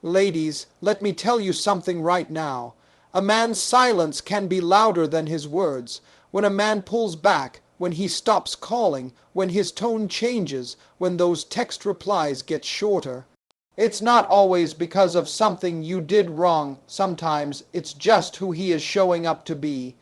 Ladies, let me tell you something right now. A man's silence can be louder than his words. When a man pulls back, when he stops calling, when his tone changes, when those text replies get shorter. It's not always because of something you did wrong. Sometimes it's just who he is showing up to be.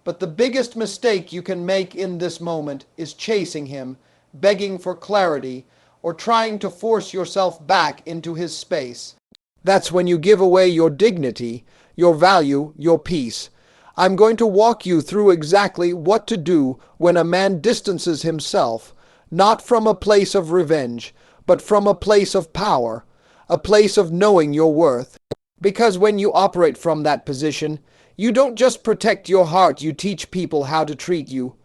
But the biggest mistake you can make in this moment is chasing him, begging for clarity, or trying to force yourself back into his space. That's when you give away your dignity, your value, your peace. I'm going to walk you through exactly what to do when a man distances himself, not from a place of revenge, but from a place of power, a place of knowing your worth. Because when you operate from that position, you don't just protect your heart, you teach people how to treat you.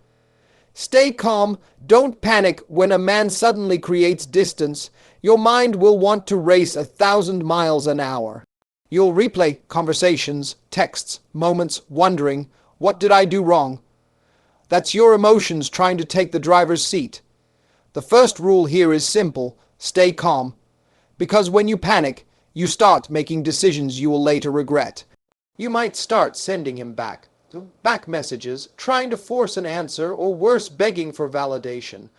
Stay calm, don't panic when a man suddenly creates distance. Your mind will want to race 1,000 miles an hour. You'll replay conversations, texts, moments, wondering, what did I do wrong? That's your emotions trying to take the driver's seat. The first rule here is simple, stay calm. Because when you panic, you start making decisions you will later regret. You might start sending him back messages, trying to force an answer, or worse, begging for validation.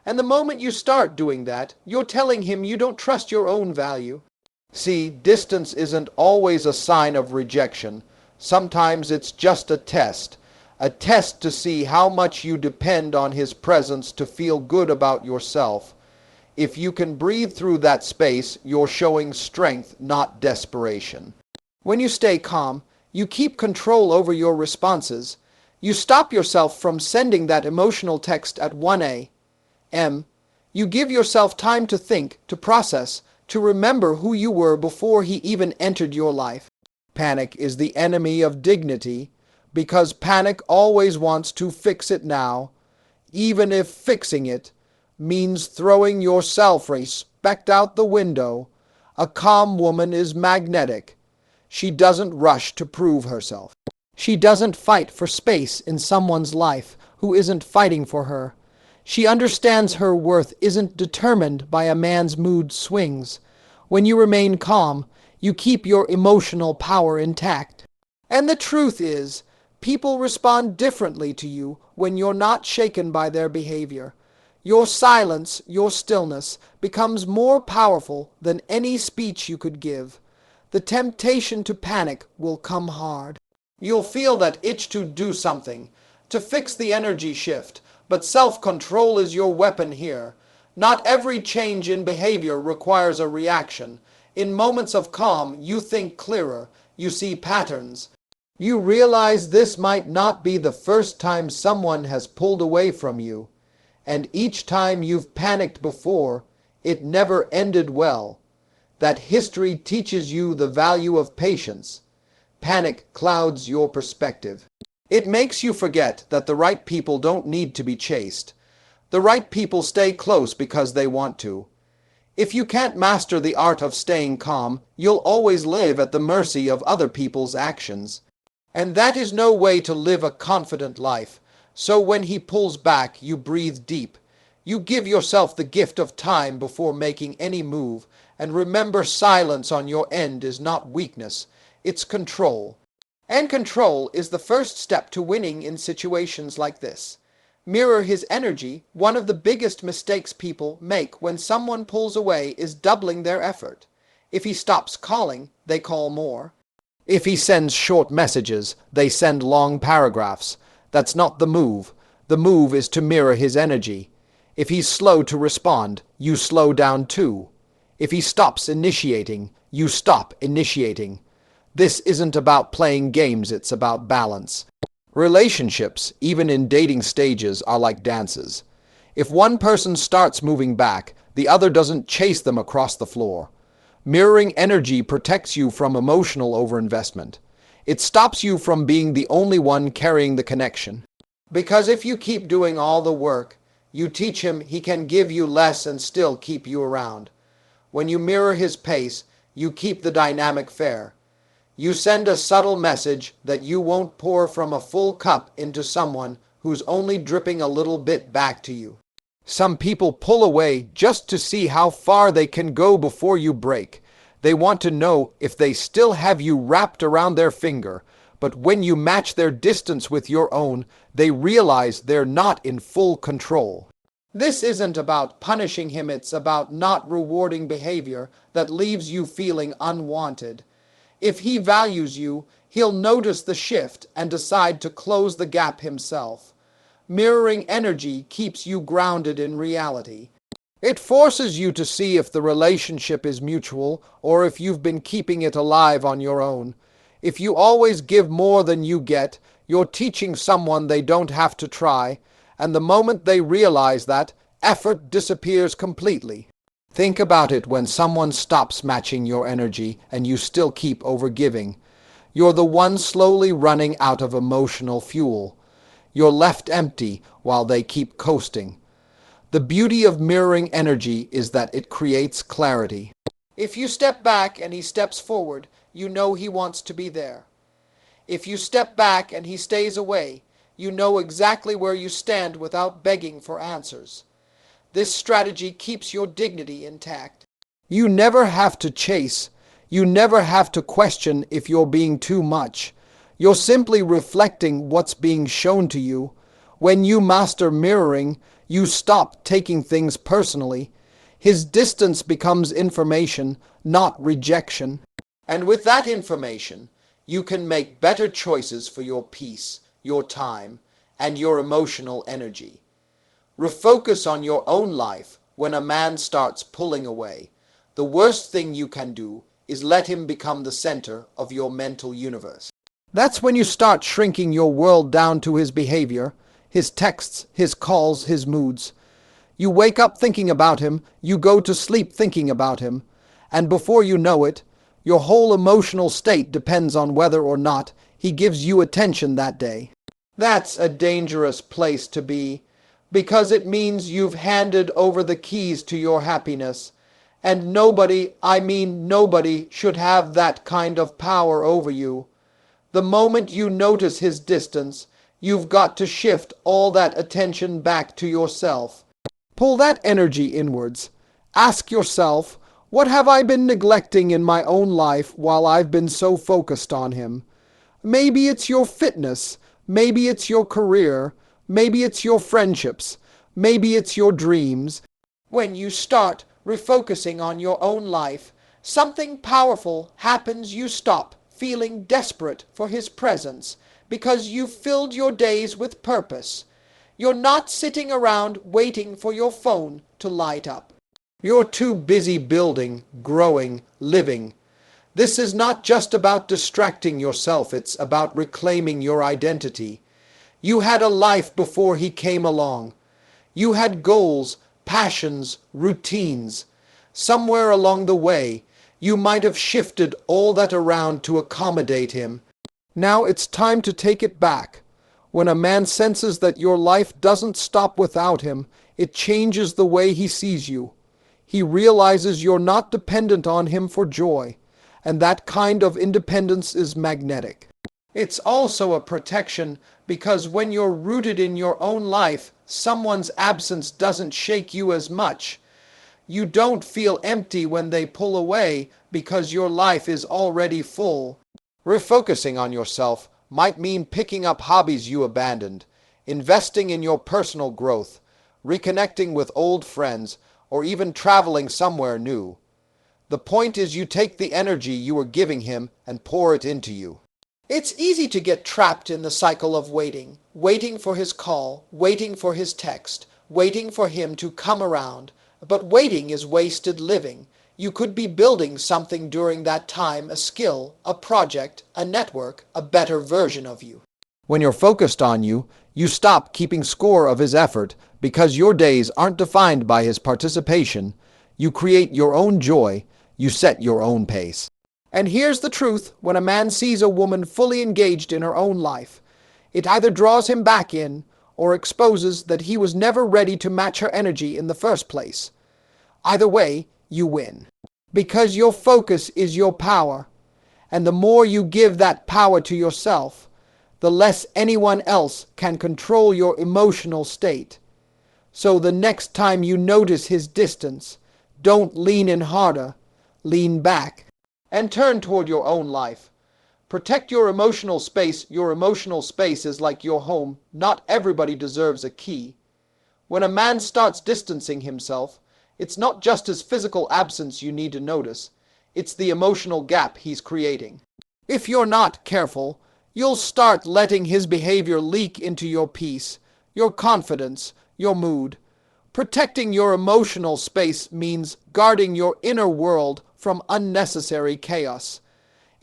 And the moment you start doing that, you're telling him you don't trust your own value. See, distance isn't always a sign of rejection. Sometimes it's just a test to see how much you depend on his presence to feel good about yourself. If you can breathe through that space, you're showing strength, not desperation. When you stay calm, you keep control over your responses. You stop yourself from sending that emotional text at 1 a.m. You give yourself time to think, to process, to remember who you were before he even entered your life. Panic is the enemy of dignity, because panic always wants to fix it now, even if fixing it means throwing your self-respect out the window. A calm woman is magnetic. She doesn't rush to prove herself. She doesn't fight for space in someone's life who isn't fighting for her. She understands her worth isn't determined by a man's mood swings. When you remain calm, you keep your emotional power intact. And the truth is, people respond differently to you when you're not shaken by their behavior. Your silence, your stillness, becomes more powerful than any speech you could give. The temptation to panic will come hard. You'll feel that itch to do something, to fix the energy shift, but self-control is your weapon here. Not every change in behavior requires a reaction. In moments of calm, you think clearer, you see patterns. You realize this might not be the first time someone has pulled away from you. And each time you've panicked before, it never ended well. That history teaches you the value of patience. Panic clouds your perspective. It makes you forget that the right people don't need to be chased. The right people stay close because they want to. If you can't master the art of staying calm, you'll always live at the mercy of other people's actions. And that is no way to live a confident life. So when he pulls back, you breathe deep. You give yourself the gift of time before making any move. And remember, silence on your end is not weakness, it's control. And control is the first step to winning in situations like this. Mirror his energy. One of the biggest mistakes people make when someone pulls away is doubling their effort. If he stops calling, they call more. If he sends short messages, they send long paragraphs. That's not the move. The move is to mirror his energy. If he's slow to respond, you slow down too. If he stops initiating, you stop initiating. This isn't about playing games, it's about balance. Relationships, even in dating stages, are like dances. If one person starts moving back, the other doesn't chase them across the floor. Mirroring energy protects you from emotional overinvestment. It stops you from being the only one carrying the connection. Because if you keep doing all the work, you teach him he can give you less and still keep you around. When you mirror his pace, you keep the dynamic fair. You send a subtle message that you won't pour from a full cup into someone who's only dripping a little bit back to you. Some people pull away just to see how far they can go before you break. They want to know if they still have you wrapped around their finger. But when you match their distance with your own, they realize they're not in full control. This isn't about punishing him, it's about not rewarding behavior that leaves you feeling unwanted. If he values you, he'll notice the shift and decide to close the gap himself. Mirroring energy keeps you grounded in reality. It forces you to see if the relationship is mutual or if you've been keeping it alive on your own. If you always give more than you get, you're teaching someone they don't have to try, and the moment they realize that, effort disappears completely. Think about it when someone stops matching your energy and you still keep overgiving. You're the one slowly running out of emotional fuel. You're left empty while they keep coasting. The beauty of mirroring energy is that it creates clarity. If you step back and he steps forward, you know he wants to be there. If you step back and he stays away, you know exactly where you stand without begging for answers. This strategy keeps your dignity intact. You never have to chase. You never have to question if you're being too much. You're simply reflecting what's being shown to you. When you master mirroring, you stop taking things personally. His distance becomes information, not rejection. And with that information, you can make better choices for your peace, your time, and your emotional energy. Refocus on your own life when a man starts pulling away. The worst thing you can do is let him become the center of your mental universe. That's when you start shrinking your world down to his behavior, his texts, his calls, his moods. You wake up thinking about him, you go to sleep thinking about him, and before you know it, your whole emotional state depends on whether or not he gives you attention that day. That's a dangerous place to be, because it means you've handed over the keys to your happiness, and nobody, I mean nobody, should have that kind of power over you. The moment you notice his distance, you've got to shift all that attention back to yourself. Pull that energy inwards. Ask yourself, what have I been neglecting in my own life while I've been so focused on him? Maybe it's your fitness. Maybe it's your career. Maybe it's your friendships. Maybe it's your dreams. When you start refocusing on your own life, something powerful happens. You stop feeling desperate for his presence because you've filled your days with purpose. You're not sitting around waiting for your phone to light up. You're too busy building, growing, living. This is not just about distracting yourself, it's about reclaiming your identity. You had a life before he came along. You had goals, passions, routines. Somewhere along the way, you might have shifted all that around to accommodate him. Now it's time to take it back. When a man senses that your life doesn't stop without him, it changes the way he sees you. He realizes you're not dependent on him for joy, and that kind of independence is magnetic. It's also a protection because when you're rooted in your own life, someone's absence doesn't shake you as much. You don't feel empty when they pull away because your life is already full. Refocusing on yourself might mean picking up hobbies you abandoned, investing in your personal growth, reconnecting with old friends, or even traveling somewhere new. The point is you take the energy you were giving him and pour it into you. It's easy to get trapped in the cycle of waiting, waiting for his call, waiting for his text, waiting for him to come around. But waiting is wasted living. You could be building something during that time, a skill, a project, a network, a better version of you. When you're focused on you, you stop keeping score of his effort because your days aren't defined by his participation. You create your own joy. You set your own pace. And here's the truth, when a man sees a woman fully engaged in her own life, it either draws him back in or exposes that he was never ready to match her energy in the first place. Either way, you win. Because your focus is your power, and the more you give that power to yourself, the less anyone else can control your emotional state. So the next time you notice his distance, don't lean in harder, lean back. and turn toward your own life. Protect your emotional space. Your emotional space is like your home. Not everybody deserves a key. When a man starts distancing himself, it's not just his physical absence you need to notice. It's the emotional gap he's creating. If you're not careful, you'll start letting his behavior leak into your peace, your confidence, your mood. Protecting your emotional space means guarding your inner world from unnecessary chaos.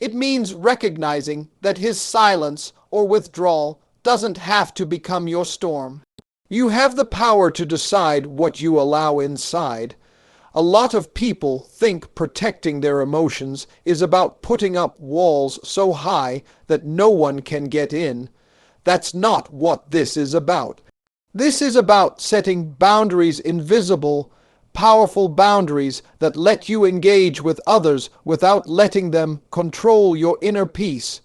It means recognizing that his silence or withdrawal doesn't have to become your storm. You have the power to decide what you allow inside. A lot of people think protecting their emotions is about putting up walls so high that no one can get in. That's not what this is about. This is about setting boundaries, invisible, powerful boundaries that let you engage with others without letting them control your inner peace.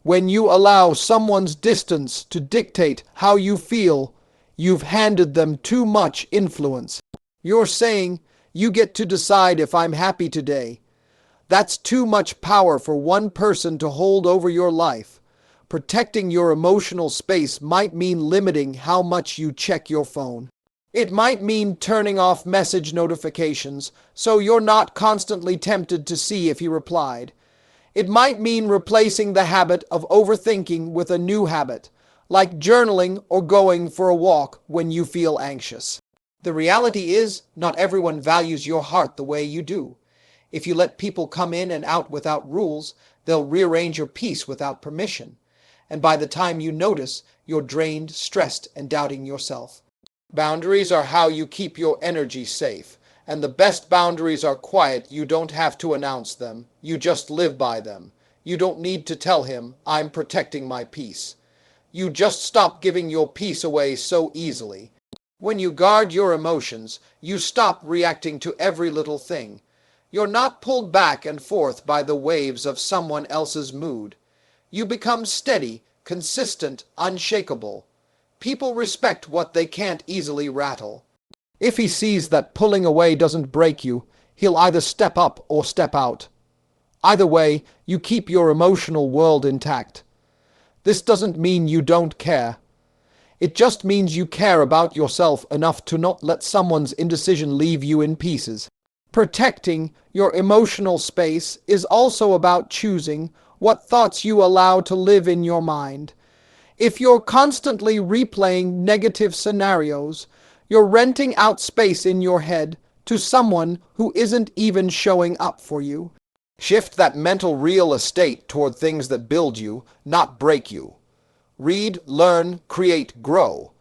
When you allow someone's distance to dictate how you feel, you've handed them too much influence. You're saying, "You get to decide if I'm happy today." That's too much power for one person to hold over your life. Protecting your emotional space might mean limiting how much you check your phone. It might mean turning off message notifications so you're not constantly tempted to see if he replied. It might mean replacing the habit of overthinking with a new habit, like journaling or going for a walk when you feel anxious. The reality is, not everyone values your heart the way you do. If you let people come in and out without rules, they'll rearrange your peace without permission. And by the time you notice, you're drained, stressed, and doubting yourself. Boundaries are how you keep your energy safe. And the best boundaries are quiet. You don't have to announce them. You just live by them. You don't need to tell him, "I'm protecting my peace." You just stop giving your peace away so easily. When you guard your emotions, you stop reacting to every little thing. You're not pulled back and forth by the waves of someone else's mood. You become steady, consistent, unshakable. People respect what they can't easily rattle. If he sees that pulling away doesn't break you, he'll either step up or step out. Either way, you keep your emotional world intact. This doesn't mean you don't care. It just means you care about yourself enough to not let someone's indecision leave you in pieces. Protecting your emotional space is also about choosing what thoughts you allow to live in your mind. If you're constantly replaying negative scenarios, you're renting out space in your head to someone who isn't even showing up for you. Shift that mental real estate toward things that build you, not break you. Read, learn, create, grow.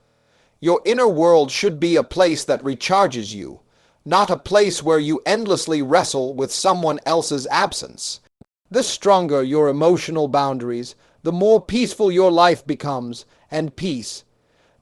Your inner world should be a place that recharges you, not a place where you endlessly wrestle with someone else's absence. The stronger your emotional boundaries, the more peaceful your life becomes, and peace.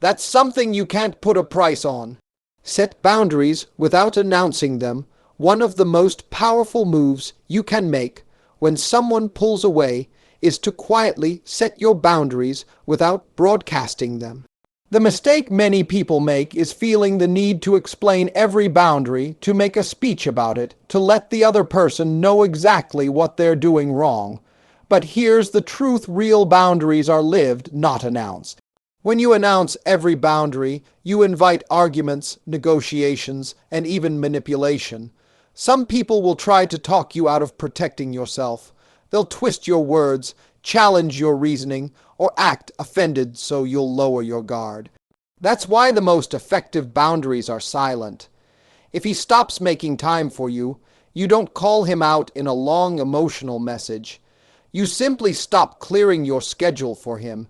That's something you can't put a price on. Set boundaries without announcing them. One of the most powerful moves you can make when someone pulls away is to quietly set your boundaries without broadcasting them. The mistake many people make is feeling the need to explain every boundary, to make a speech about it, to let the other person know exactly what they're doing wrong. But here's the truth: real boundaries are lived, not announced. When you announce every boundary, you invite arguments, negotiations, and even manipulation. Some people will try to talk you out of protecting yourself. They'll twist your words, challenge your reasoning, or act offended so you'll lower your guard. That's why the most effective boundaries are silent. If he stops making time for you, you don't call him out in a long emotional message. You simply stop clearing your schedule for him.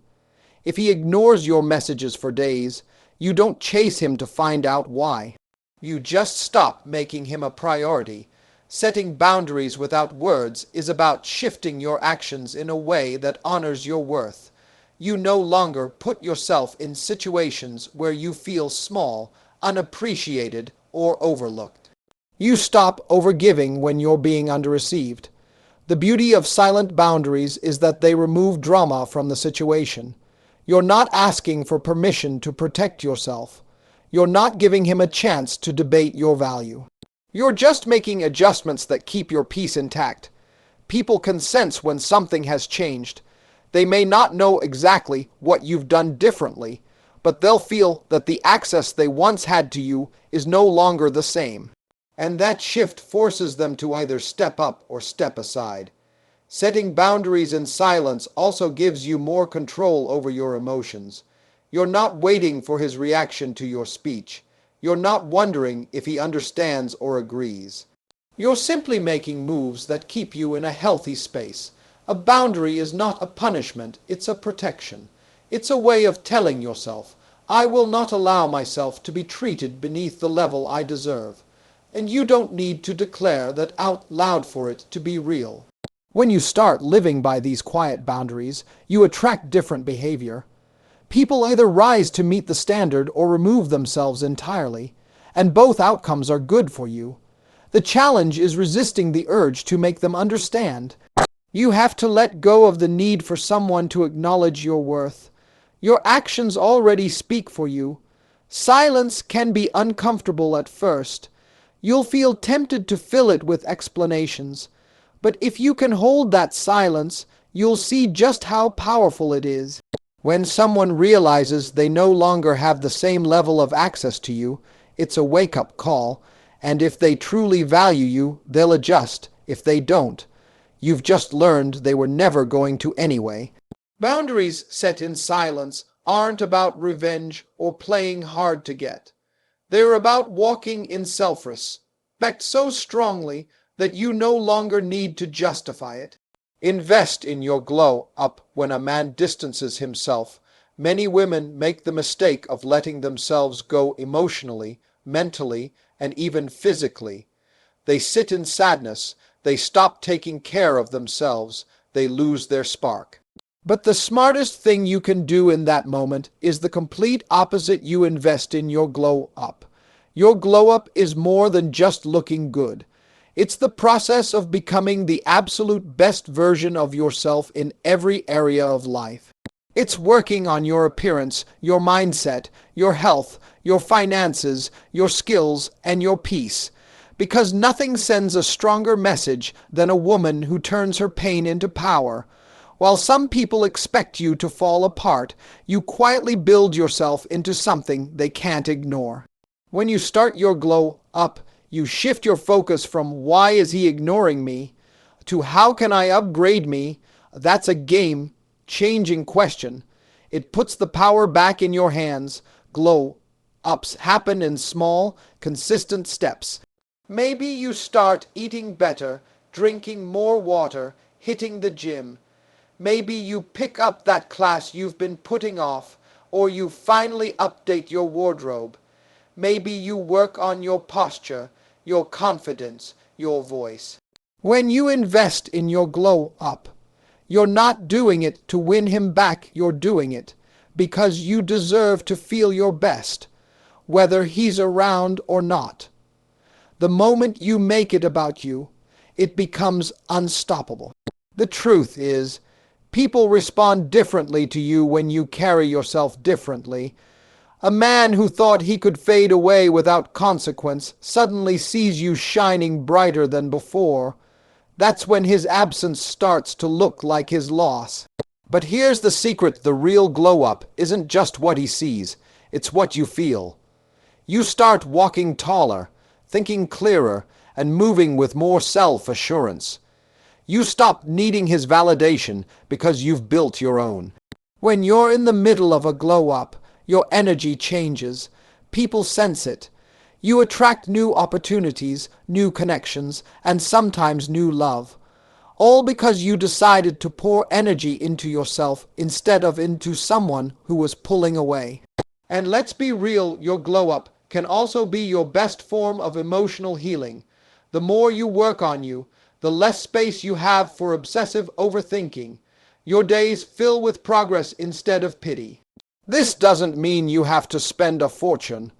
If he ignores your messages for days, you don't chase him to find out why. You just stop making him a priority. Setting boundaries without words is about shifting your actions in a way that honors your worth. You no longer put yourself in situations where you feel small, unappreciated, or overlooked. You stop overgiving when you're being underreceived. The beauty of silent boundaries is that they remove drama from the situation. You're not asking for permission to protect yourself. You're not giving him a chance to debate your value. You're just making adjustments that keep your peace intact. People can sense when something has changed. They may not know exactly what you've done differently, but they'll feel that the access they once had to you is no longer the same. And that shift forces them to either step up or step aside. Setting boundaries in silence also gives you more control over your emotions. You're not waiting for his reaction to your speech. You're not wondering if he understands or agrees. You're simply making moves that keep you in a healthy space. A boundary is not a punishment, it's a protection. It's a way of telling yourself, I will not allow myself to be treated beneath the level I deserve. And you don't need to declare that out loud for it to be real. When you start living by these quiet boundaries, you attract different behavior. People either rise to meet the standard or remove themselves entirely, and both outcomes are good for you. The challenge is resisting the urge to make them understand. You have to let go of the need for someone to acknowledge your worth. Your actions already speak for you. Silence can be uncomfortable at first. You'll feel tempted to fill it with explanations. But if you can hold that silence, you'll see just how powerful it is. When someone realizes they no longer have the same level of access to you, it's a wake-up call. And if they truly value you, they'll adjust. If they don't, you've just learned they were never going to anyway. Boundaries set in silence aren't about revenge or playing hard to get. They're about walking in self-respect so strongly that you no longer need to justify it. Invest in your glow up when a man distances himself. Many women make the mistake of letting themselves go emotionally, mentally, and even physically. They sit in sadness, they stop taking care of themselves, they lose their spark. But the smartest thing you can do in that moment is the complete opposite. You invest in your glow up. Your glow up is more than just looking good. It's the process of becoming the absolute best version of yourself in every area of life. It's working on your appearance, your mindset, your health, your finances, your skills, and your peace. Because nothing sends a stronger message than a woman who turns her pain into power. While some people expect you to fall apart, you quietly build yourself into something they can't ignore. When you start your glow up, you shift your focus from why is he ignoring me to how can I upgrade me. That's a game-changing question. It puts the power back in your hands. Glow ups happen in small, consistent steps. Maybe you start eating better, drinking more water, hitting the gym. Maybe you pick up that class you've been putting off, or you finally update your wardrobe. Maybe you work on your posture, your confidence, your voice. When you invest in your glow up, you're not doing it to win him back, you're doing it because you deserve to feel your best, whether he's around or not. The moment you make it about you, it becomes unstoppable. The truth is, people respond differently to you when you carry yourself differently. A man who thought he could fade away without consequence suddenly sees you shining brighter than before. That's when his absence starts to look like his loss. But here's the secret: the real glow-up isn't just what he sees, it's what you feel. You start walking taller, thinking clearer, and moving with more self-assurance. You stop needing his validation because you've built your own. When you're in the middle of a glow-up, your energy changes. People sense it. You attract new opportunities, new connections, and sometimes new love. All because you decided to pour energy into yourself instead of into someone who was pulling away. And let's be real, your glow-up can also be your best form of emotional healing. The more you work on you, the less space you have for obsessive overthinking. Your days fill with progress instead of pity. This doesn't mean you have to spend a fortune.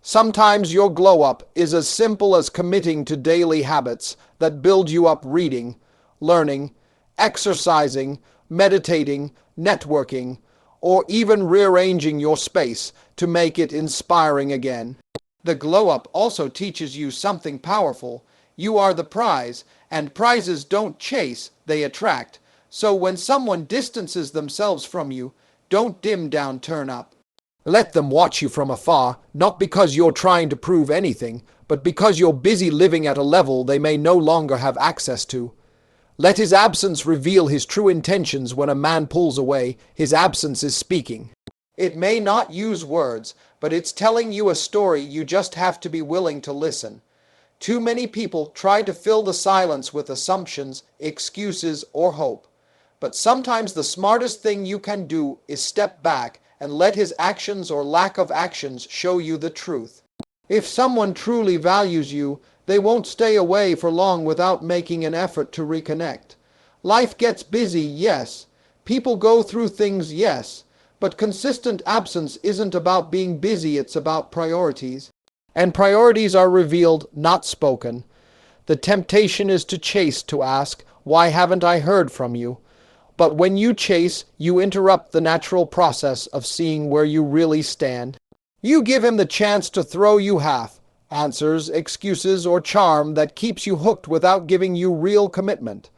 Sometimes your glow-up is as simple as committing to daily habits that build you up: reading, learning, exercising, meditating, networking, or even rearranging your space to make it inspiring again. The glow-up also teaches you something powerful. You are the prize, and prizes don't chase, they attract. So when someone distances themselves from you, don't dim down, turn up. Let them watch you from afar, not because you're trying to prove anything, but because you're busy living at a level they may no longer have access to. Let his absence reveal his true intentions. When a man pulls away, his absence is speaking. It may not use words, but it's telling you a story. You just have to be willing to listen. Too many people try to fill the silence with assumptions, excuses, or hope. But sometimes the smartest thing you can do is step back and let his actions or lack of actions show you the truth. If someone truly values you, they won't stay away for long without making an effort to reconnect. Life gets busy, yes. People go through things, yes. But consistent absence isn't about being busy, it's about priorities. And priorities are revealed, not spoken. The temptation is to chase, to ask, "Why haven't I heard from you?" But when you chase, you interrupt the natural process of seeing where you really stand. You give him the chance to throw you half answers, excuses, or charm that keeps you hooked without giving you real commitment.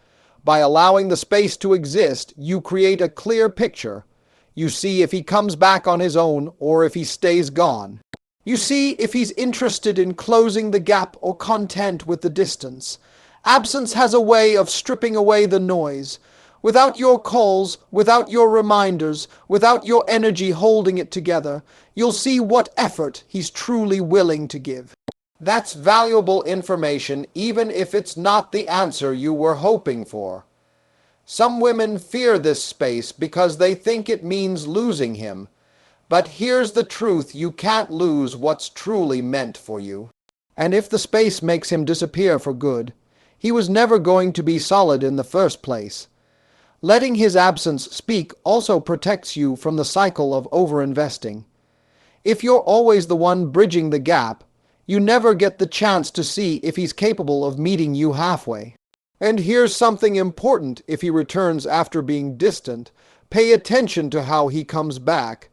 By allowing the space to exist, you create a clear picture. You see if he comes back on his own or if he stays gone. You see if he's interested in closing the gap or content with the distance. Absence has a way of stripping away the noise. Without your calls, without your reminders, without your energy holding it together, you'll see what effort he's truly willing to give. That's valuable information, even if it's not the answer you were hoping for. Some women fear this space because they think it means losing him. But here's the truth: you can't lose what's truly meant for you. And if the space makes him disappear for good, he was never going to be solid in the first place. Letting his absence speak also protects you from the cycle of overinvesting. If you're always the one bridging the gap, you never get the chance to see if he's capable of meeting you halfway. And here's something important: if he returns after being distant, pay attention to how he comes back.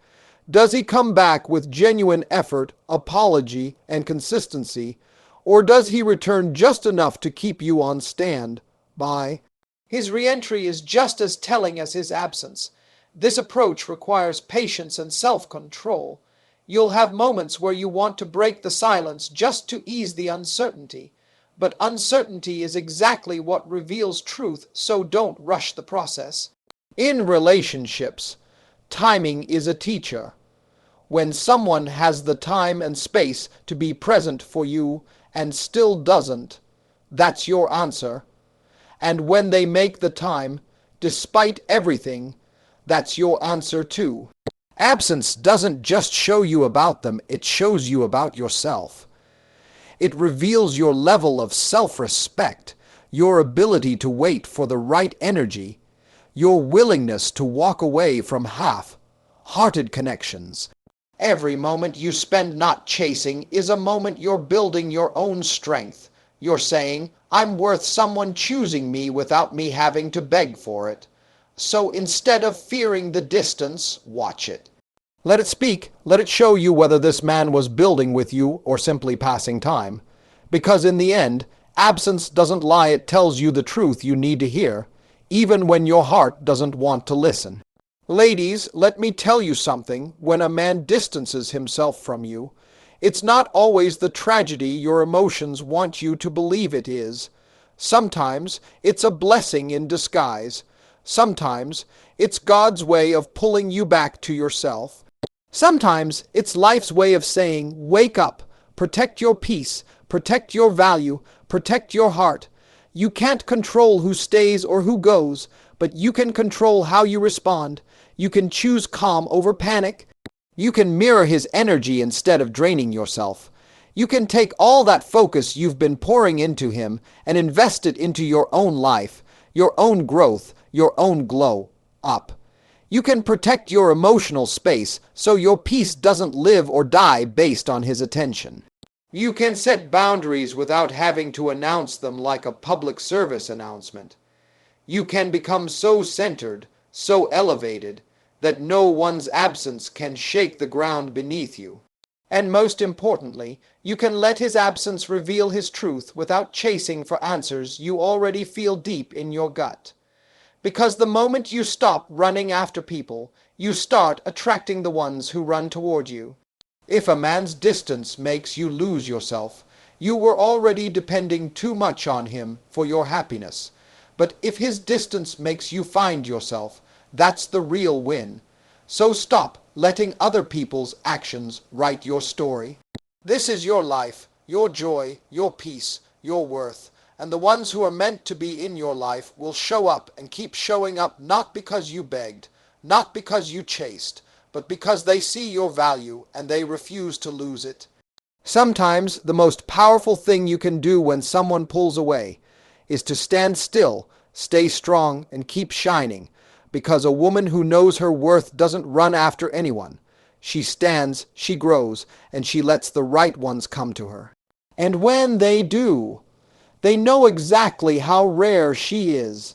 Does he come back with genuine effort, apology, and consistency? Or does he return just enough to keep you on standby? His re-entry is just as telling as his absence. This approach requires patience and self-control. You'll have moments where you want to break the silence just to ease the uncertainty. But uncertainty is exactly what reveals truth, so don't rush the process. In relationships, timing is a teacher. When someone has the time and space to be present for you and still doesn't, that's your answer. And when they make the time, despite everything, that's your answer too. Absence doesn't just show you about them, it shows you about yourself. It reveals your level of self-respect, your ability to wait for the right energy, your willingness to walk away from half-hearted connections. Every moment you spend not chasing is a moment you're building your own strength. You're saying, "I'm worth someone choosing me without me having to beg for it." So instead of fearing the distance, watch it. Let it speak. Let it show you whether this man was building with you or simply passing time. Because in the end, absence doesn't lie. It tells you the truth you need to hear, even when your heart doesn't want to listen. Ladies, let me tell you something. When a man distances himself from you, it's not always the tragedy your emotions want you to believe it is. Sometimes it's a blessing in disguise. Sometimes it's God's way of pulling you back to yourself. Sometimes it's life's way of saying, "Wake up, protect your peace, protect your value, protect your heart." You can't control who stays or who goes, but you can control how you respond. You can choose calm over panic. You can mirror his energy instead of draining yourself. You can take all that focus you've been pouring into him and invest it into your own life, your own growth, your own glow up. You can protect your emotional space so your peace doesn't live or die based on his attention. You can set boundaries without having to announce them like a public service announcement. You can become so centered, so elevated, that no one's absence can shake the ground beneath you. And most importantly, you can let his absence reveal his truth without chasing for answers you already feel deep in your gut. Because the moment you stop running after people, you start attracting the ones who run toward you. If a man's distance makes you lose yourself, you were already depending too much on him for your happiness. But if his distance makes you find yourself, that's the real win. So stop letting other people's actions write your story. This is your life, your joy, your peace, your worth. And the ones who are meant to be in your life will show up and keep showing up, not because you begged, not because you chased, but because they see your value and they refuse to lose it. Sometimes the most powerful thing you can do when someone pulls away is to stand still, stay strong, and keep shining, because a woman who knows her worth doesn't run after anyone. She stands, she grows, and she lets the right ones come to her. And when they do, they know exactly how rare she is,